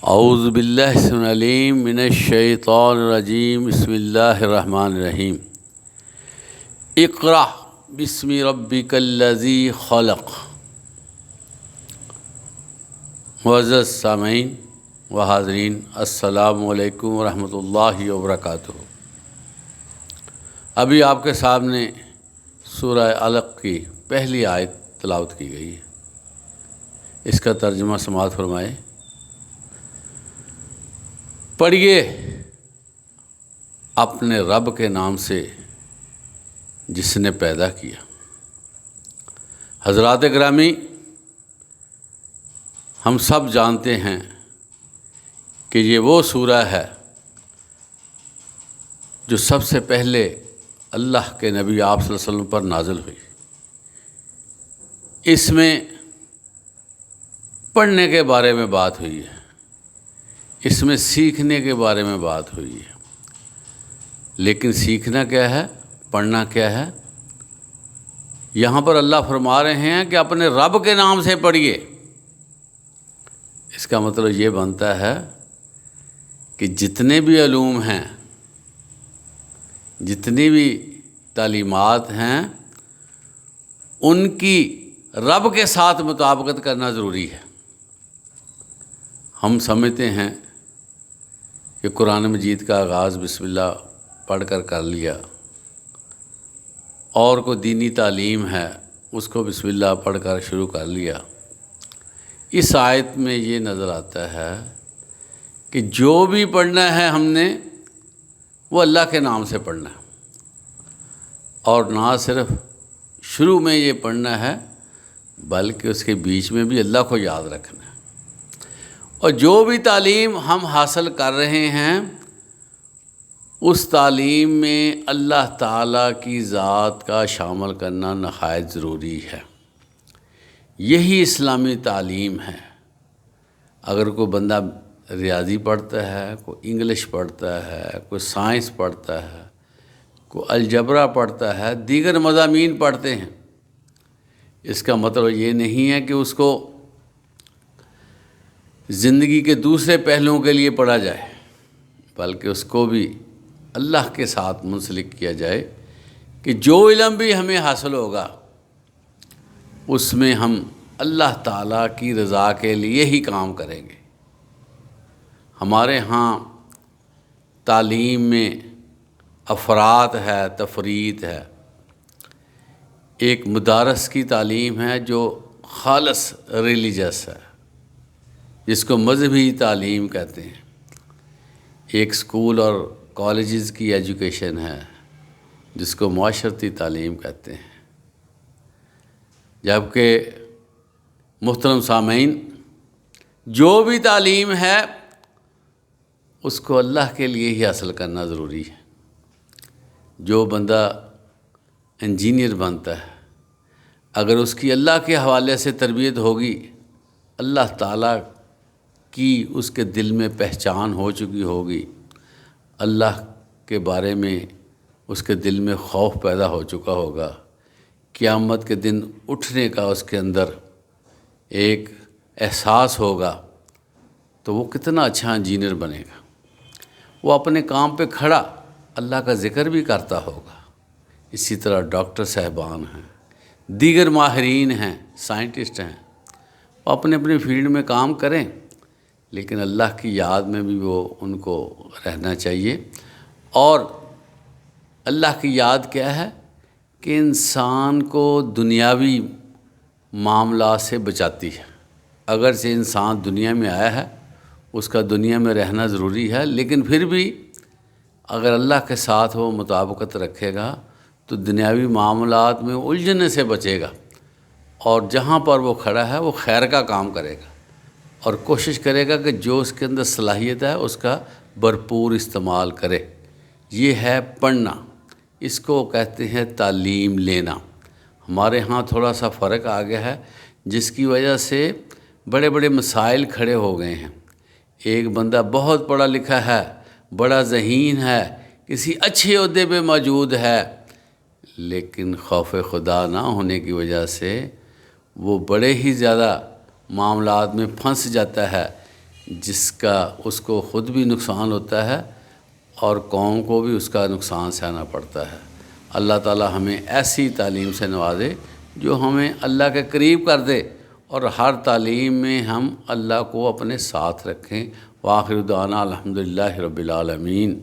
اعوذ باللہ السمیع العلیم من الشیطان الرجیم بسم اللہ الرحمن الرحیم اقرأ بسم ربک الذی خلق۔ معزز سامعین و حاضرین، السلام علیکم ورحمۃ اللہ وبرکاتہ۔ ابھی آپ کے سامنے سورہ علق کی پہلی آیت تلاوت کی گئی ہے، اس کا ترجمہ سماعت فرمائے۔ پڑھیے اپنے رب کے نام سے جس نے پیدا کیا۔ حضرات گرامی، ہم سب جانتے ہیں کہ یہ وہ سورہ ہے جو سب سے پہلے اللہ کے نبی آپ صلی اللہ علیہ وسلم پر نازل ہوئی۔ اس میں پڑھنے کے بارے میں بات ہوئی ہے، اس میں سیکھنے کے بارے میں بات ہوئی ہے، لیکن سیکھنا کیا ہے، پڑھنا کیا ہے؟ یہاں پر اللہ فرما رہے ہیں کہ اپنے رب کے نام سے پڑھیے۔ اس کا مطلب یہ بنتا ہے کہ جتنے بھی علوم ہیں، جتنی بھی تعلیمات ہیں، ان کی رب کے ساتھ مطابقت کرنا ضروری ہے۔ ہم سمجھتے ہیں کہ قرآن مجید کا آغاز بسم اللہ پڑھ کر لیا، اور کوئی دینی تعلیم ہے اس کو بسم اللہ پڑھ کر شروع کر لیا۔ اس آیت میں یہ نظر آتا ہے کہ جو بھی پڑھنا ہے ہم نے وہ اللہ کے نام سے پڑھنا ہے، اور نہ صرف شروع میں یہ پڑھنا ہے بلکہ اس کے بیچ میں بھی اللہ کو یاد رکھنا ہے۔ اور جو بھی تعلیم ہم حاصل کر رہے ہیں اس تعلیم میں اللہ تعالیٰ کی ذات کا شامل کرنا نہایت ضروری ہے۔ یہی اسلامی تعلیم ہے۔ اگر کوئی بندہ ریاضی پڑھتا ہے، کوئی انگلش پڑھتا ہے، کوئی سائنس پڑھتا ہے، کوئی الجبرا پڑھتا ہے، دیگر مضامین پڑھتے ہیں، اس کا مطلب یہ نہیں ہے کہ اس کو زندگی کے دوسرے پہلوؤں کے لیے پڑھا جائے، بلکہ اس کو بھی اللہ کے ساتھ منسلک کیا جائے کہ جو علم بھی ہمیں حاصل ہوگا اس میں ہم اللہ تعالیٰ کی رضا کے لیے ہی کام کریں گے۔ ہمارے ہاں تعلیم میں افراط ہے، تفریط ہے۔ ایک مدارس کی تعلیم ہے جو خالص ریلیجس ہے، جس کو مذہبی تعلیم کہتے ہیں۔ ایک اسکول اور کالجز کی ایجوکیشن ہے جس کو معاشرتی تعلیم کہتے ہیں۔ جبکہ محترم سامعین، جو بھی تعلیم ہے اس کو اللہ کے لیے ہی حاصل کرنا ضروری ہے۔ جو بندہ انجینئر بنتا ہے، اگر اس کی اللہ کے حوالے سے تربیت ہوگی، اللہ تعالیٰ کی اس کے دل میں پہچان ہو چکی ہوگی، اللہ کے بارے میں اس کے دل میں خوف پیدا ہو چکا ہوگا، قیامت کے دن اٹھنے کا اس کے اندر ایک احساس ہوگا، تو وہ کتنا اچھا انجینئر بنے گا۔ وہ اپنے کام پہ کھڑا اللہ کا ذکر بھی کرتا ہوگا۔ اسی طرح ڈاکٹر صاحبان ہیں، دیگر ماہرین ہیں، سائنٹسٹ ہیں، وہ اپنے اپنے فیلڈ میں کام کریں، لیکن اللہ کی یاد میں بھی وہ ان کو رہنا چاہیے۔ اور اللہ کی یاد کیا ہے کہ انسان کو دنیاوی معاملات سے بچاتی ہے۔ اگرچہ انسان دنیا میں آیا ہے، اس کا دنیا میں رہنا ضروری ہے، لیکن پھر بھی اگر اللہ کے ساتھ وہ مطابقت رکھے گا تو دنیاوی معاملات میں الجھنے سے بچے گا، اور جہاں پر وہ کھڑا ہے وہ خیر کا کام کرے گا، اور کوشش کرے گا کہ جو اس کے اندر صلاحیت ہے اس کا بھرپور استعمال کرے۔ یہ ہے پڑھنا، اس کو کہتے ہیں تعلیم لینا۔ ہمارے ہاں تھوڑا سا فرق آ گیا ہے، جس کی وجہ سے بڑے بڑے مسائل کھڑے ہو گئے ہیں۔ ایک بندہ بہت پڑھا لکھا ہے، بڑا ذہین ہے، کسی اچھے عہدے پہ موجود ہے، لیکن خوف خدا نہ ہونے کی وجہ سے وہ بڑے ہی زیادہ معاملات میں پھنس جاتا ہے جس کا اس کو خود بھی نقصان ہوتا ہے اور قوم کو بھی اس کا نقصان سہنا پڑتا ہے۔ اللہ تعالی ہمیں ایسی تعلیم سے نوازے جو ہمیں اللہ کے قریب کر دے، اور ہر تعلیم میں ہم اللہ کو اپنے ساتھ رکھیں۔ وآخر دعوانا الحمدللہ رب العالمین۔